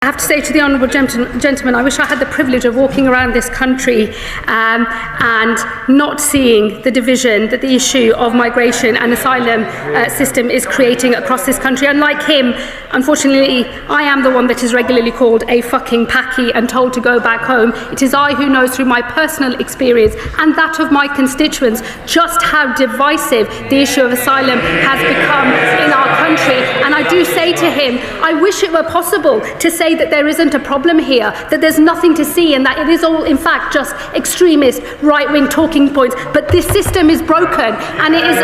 I have to say to the honourable gentleman, I wish I had the privilege of walking around this country and not seeing the division that the issue of migration and asylum system is creating across this country. Unlike him, unfortunately, I am the one that is regularly called a fucking packy and told to go back home. It is I who knows through my personal experience and that of my constituents just how divisive the issue of asylum has become in our country. And I do say to him, I wish it were possible to say that there isn't a problem here, that there's nothing to see, and that it is all, in fact, just extremist, right-wing talking points. But this system is broken, and it is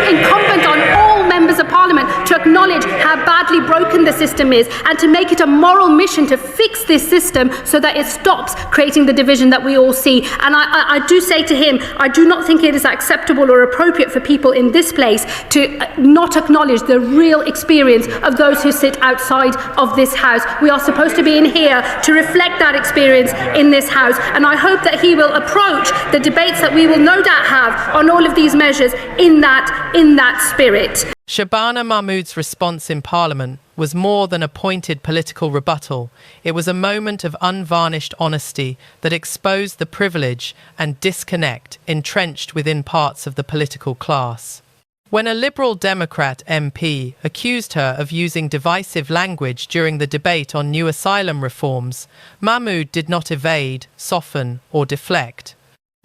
incumbent on all members of Parliament to acknowledge how badly broken the system is and to make it a moral mission to fix this system so that it stops creating the division that we all see. And I do say to him, I do not think it is acceptable or appropriate for people in this place to not acknowledge the real experience of those who sit outside of this House. We are supposed to be in here to reflect that experience in this House, and I hope that he will approach the debates that we will no doubt have on all of these measures in that spirit. Shabana Mahmood's response in Parliament was more than a pointed political rebuttal. It was a moment of unvarnished honesty that exposed the privilege and disconnect entrenched within parts of the political class. When a Liberal Democrat MP accused her of using divisive language during the debate on new asylum reforms, Mahmood did not evade, soften, or deflect.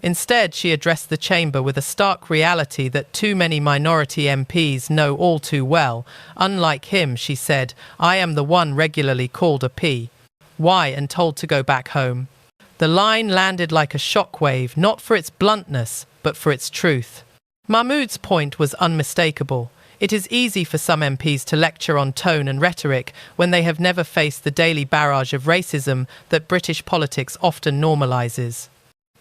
Instead, she addressed the chamber with a stark reality that too many minority MPs know all too well. Unlike him, she said, I am the one regularly called a P. Why, and told to go back home. The line landed like a shockwave, not for its bluntness, but for its truth. Mahmood's point was unmistakable. It is easy for some MPs to lecture on tone and rhetoric when they have never faced the daily barrage of racism that British politics often normalises.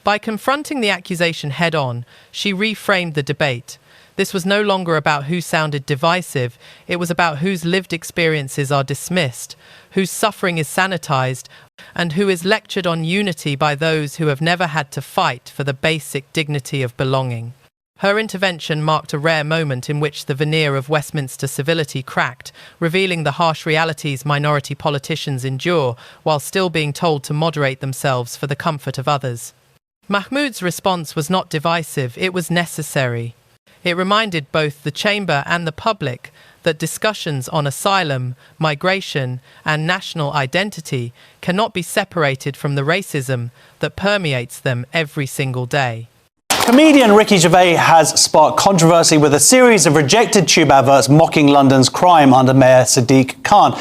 By confronting the accusation head-on, she reframed the debate. This was no longer about who sounded divisive, it was about whose lived experiences are dismissed, whose suffering is sanitised, and who is lectured on unity by those who have never had to fight for the basic dignity of belonging. Her intervention marked a rare moment in which the veneer of Westminster civility cracked, revealing the harsh realities minority politicians endure while still being told to moderate themselves for the comfort of others. Mahmood's response was not divisive, it was necessary. It reminded both the chamber and the public that discussions on asylum, migration, and national identity cannot be separated from the racism that permeates them every single day. Comedian Ricky Gervais has sparked controversy with a series of rejected tube adverts mocking London's crime under Mayor Sadiq Khan.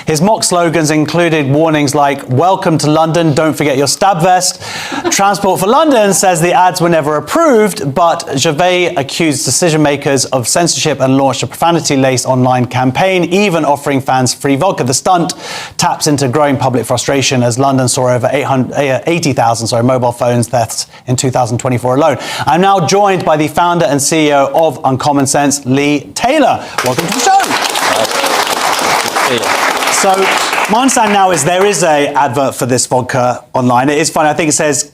His mock slogans included warnings like, "Welcome to London, don't forget your stab vest." Transport for London says the ads were never approved, but Gervais accused decision-makers of censorship and launched a profanity-laced online campaign, even offering fans free vodka. The stunt taps into growing public frustration as London saw over 80,000 mobile phone thefts in 2024 alone. I'm now joined by the founder and CEO of Uncommon Sense, Lee Taylor. Welcome to the show. So, my understanding now is there is an advert for this vodka online. It is funny. I think it says,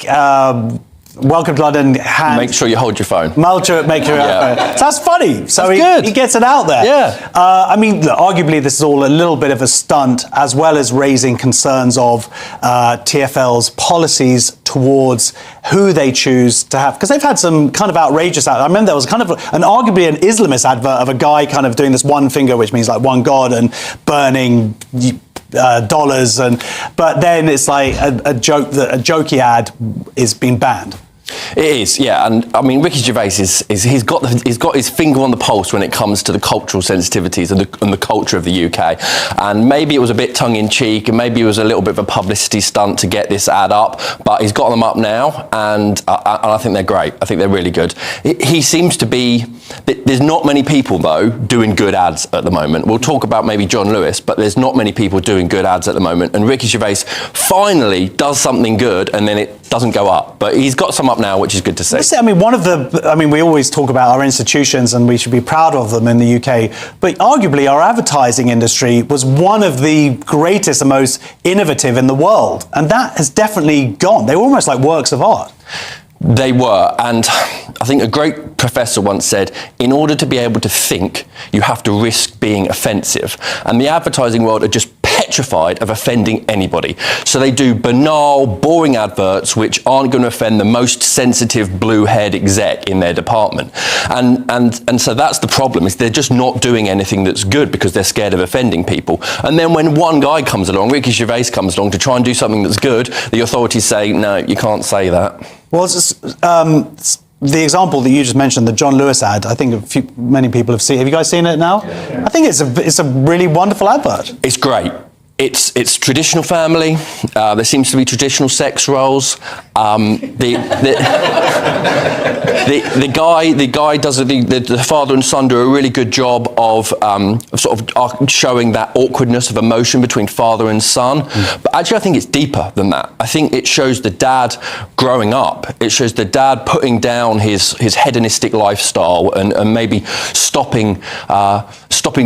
welcome to London. Make sure you hold your phone. Make sure so that's funny. So he gets it out there. Yeah. I mean, look, arguably this is all a little bit of a stunt, as well as raising concerns of TfL's policies towards who they choose to have, because they've had some kind of outrageous. I remember there was kind of arguably an Islamist advert of a guy kind of doing this one finger, which means like one God, and burning dollars, but then it's like a jokey ad is being banned. It is, yeah, and I mean Ricky Gervais he's got his finger on the pulse when it comes to the cultural sensitivities and the culture of the UK, and maybe it was a bit tongue-in-cheek, and maybe it was a little bit of a publicity stunt to get this ad up, but he's got them up now, and I think they're great. I think they're really good. He seems to be. There's not many people though doing good ads at the moment. We'll talk about maybe John Lewis, but there's not many people doing good ads at the moment, and Ricky Gervais finally does something good, and then it doesn't go up, but he's got some up now, which is good to see. I mean, we always talk about our institutions and we should be proud of them in the UK, but arguably our advertising industry was one of the greatest and most innovative in the world, and that has definitely gone. They were almost like works of art. They were, and I think a great professor once said, in order to be able to think, you have to risk being offensive. And the advertising world are just petrified of offending anybody. So they do banal, boring adverts which aren't going to offend the most sensitive blue head exec in their department. And so that's the problem, is they're just not doing anything that's good because they're scared of offending people. And then when one guy comes along, Ricky Gervais comes along to try and do something that's good, the authorities say, no, you can't say that. Well, the example that you just mentioned, the John Lewis ad, I think many people have seen. Have you guys seen it now? Yeah. I think it's a really wonderful advert. It's great. It's traditional family. There seems to be traditional sex roles. The guy does the father and son do a really good job of sort of showing that awkwardness of emotion between father and son. But actually, I think it's deeper than that. I think it shows the dad growing up. It shows the dad putting down his hedonistic lifestyle and maybe stopping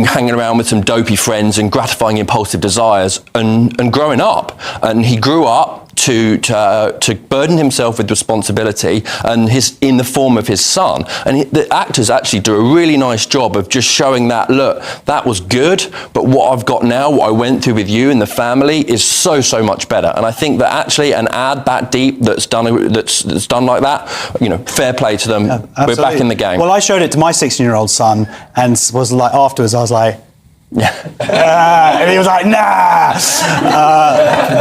hanging around with some dopey friends and gratifying impulsive desires and growing up. And he grew up to burden himself with responsibility and in the form of his son. And the actors actually do a really nice job of just showing that, look, that was good, but what I've got now, what I went through with you and the family is so much better. And I think that actually an ad that deep that's done like that, fair play to them. Yeah, we're back in the game. Well, I showed it to my 16-year-old son and was like, afterwards I was like, yeah. And he was like, nah.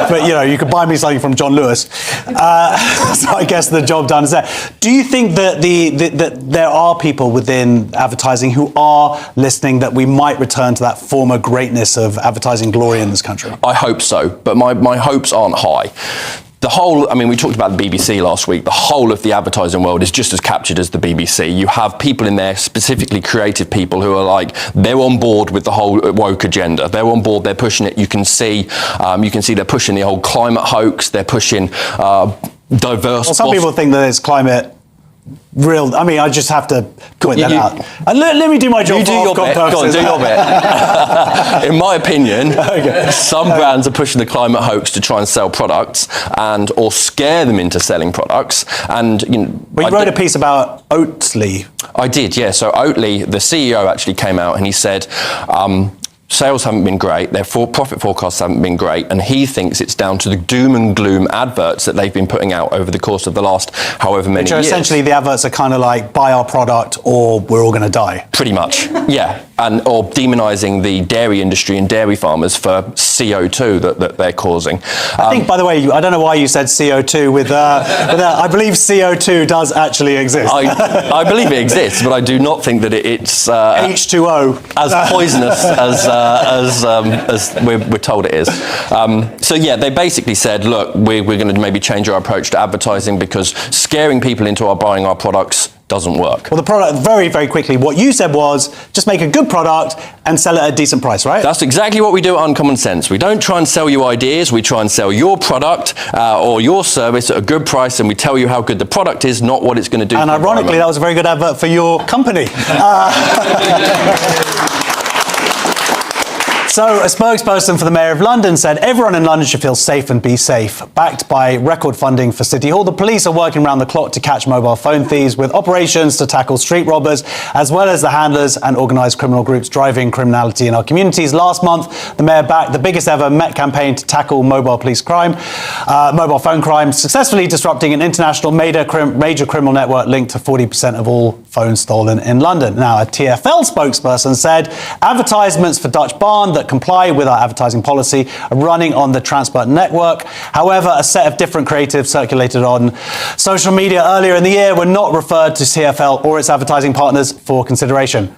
But you could buy me something from John Lewis. So I guess the job done is there. Do you think that that there are people within advertising who are listening, that we might return to that former greatness of advertising glory in this country? I hope so, but my hopes aren't high. We talked about the BBC last week. The whole of the advertising world is just as captured as the BBC. You have people in there, specifically creative people, who are like, they're on board with the whole woke agenda. They're on board, they're pushing it. You can see they're pushing the whole climate hoax. They're pushing diverse... Well, some people think that it's climate... I just have to point that out. Let me do my job. You do your bit. Go on, do your bit. In my opinion, some brands are pushing the climate hoax to try and sell products or scare them into selling products. And you wrote a piece about Oatly. I did, yeah. So Oatly, the CEO actually came out and he said, sales haven't been great, their profit forecasts haven't been great, and he thinks it's down to the doom and gloom adverts that they've been putting out over the course of the last however many years. Essentially the adverts are kind of like, buy our product or we're all going to die. Pretty much, yeah. Or demonising the dairy industry and dairy farmers for CO2 that they're causing. I think, by the way, I don't know why you said CO2 with that. I believe CO2 does actually exist. I believe it exists, but I do not think that it's H2O as poisonous as we're told it is. So yeah, they basically said, look, we're going to maybe change our approach to advertising because scaring people into buying our products doesn't work. Well, the product, very, very quickly, what you said was just make a good product and sell it at a decent price, right? That's exactly what we do at Uncommon Sense. We don't try and sell you ideas. We try and sell your product or your service at a good price, and we tell you how good the product is, not what it's going to do. And ironically, that was a very good advert for your company. So a spokesperson for the Mayor of London said everyone in London should feel safe and be safe. Backed by record funding for City Hall, the police are working around the clock to catch mobile phone thieves, with operations to tackle street robbers, as well as the handlers and organised criminal groups driving criminality in our communities. Last month, the Mayor backed the biggest ever Met campaign to tackle mobile phone crime, successfully disrupting an international major criminal network linked to 40% of all phones stolen in London. Now, a TfL spokesperson said advertisements for Dutch Barn that comply with our advertising policy are running on the Transport network. However, a set of different creatives circulated on social media earlier in the year were not referred to TfL or its advertising partners for consideration.